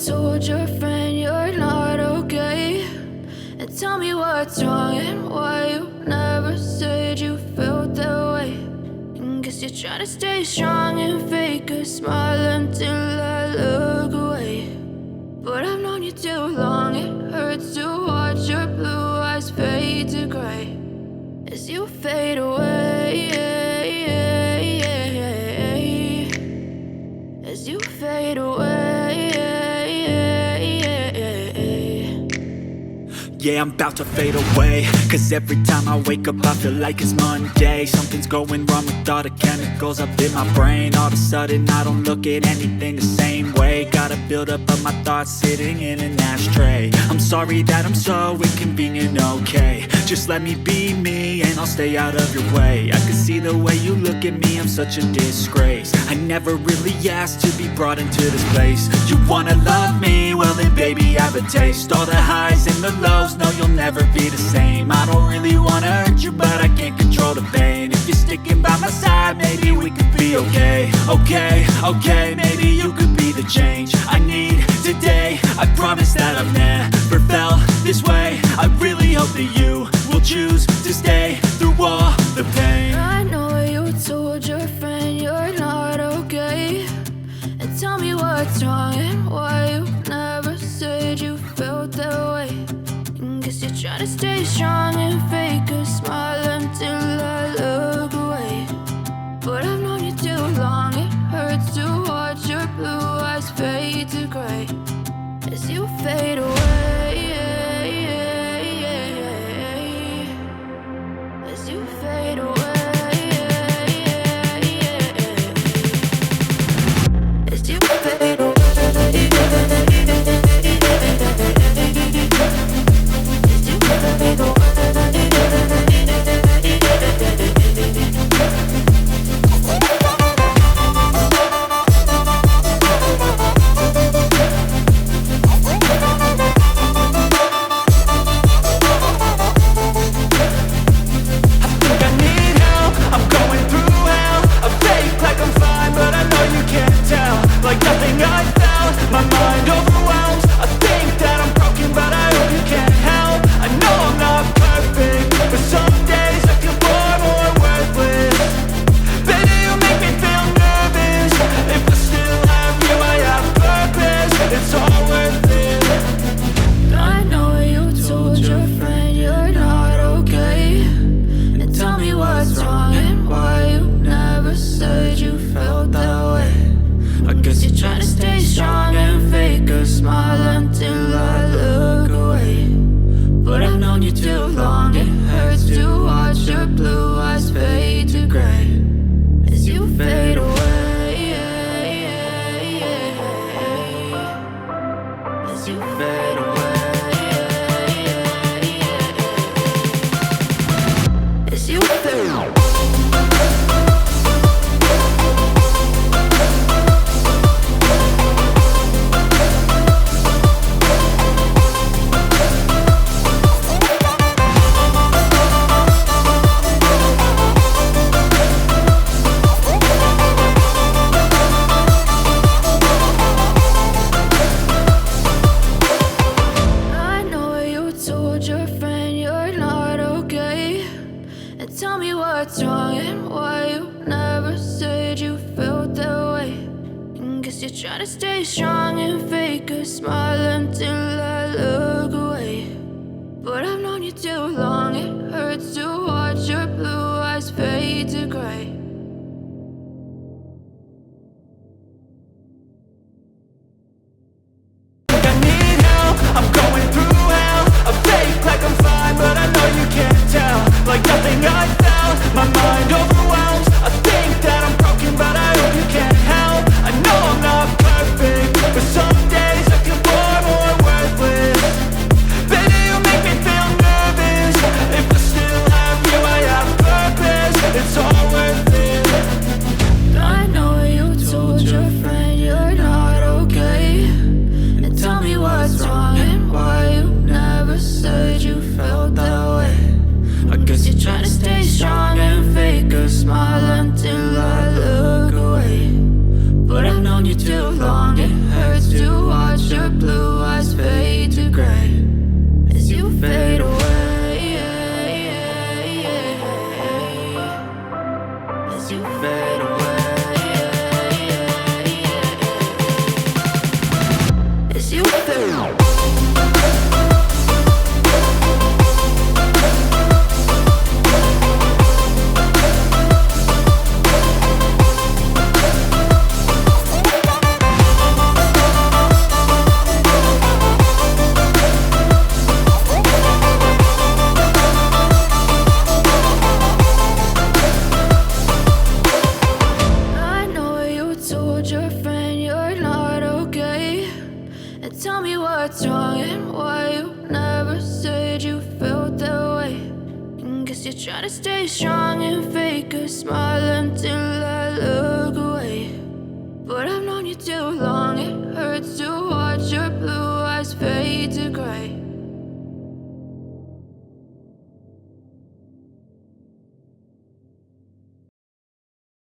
told your friend you're not okay? And tell me what's wrong and why you never said you felt that way. And guess you're trying to stay strong and fake a smile until I look away. But I've known you too long, it hurts to watch your blue eyes fade to gray as you fade away, as you fade away. Yeah, I'm about to fade away, cause every time I wake up I feel like it's Monday. Something's going wrong with all the chemicals up in my brain. All of a sudden I don't look at anything the same way. Got a buildup of my thoughts sitting in an ashtray. I'm sorry that I'm so inconvenient, okay? Just let me be me and I'll stay out of your way. I can see the way you look at me, I'm such a disgrace. I never really asked to be brought into this place. You wanna love me? Well then baby have a taste. All the highs and the lows, no you'll never be the same. I don't really wanna hurt you but I can't control the pain. If you're sticking by my side maybe we could be okay. Okay, maybe you could be the change I need today. I promise that I've never felt this way. I really hope that you will choose to stay through all the pain. I know you told your friend you're not okay. And tell me what's wrong and why you never said you felt that way. And guess you're trying to stay strong and fake a smile until I look away. But I've known you too long, it hurts to watch your blue eyes fade to gray as you fade away, as you fade away, as you fade away. It's all worth it. I know you told your friend you're not okay. And tell me what's wrong and why you never said you felt that way. And guess you're trying to stay strong and fake a smile until I look away. But I've known you too long, it hurts to watch your blue eyes fade to gray.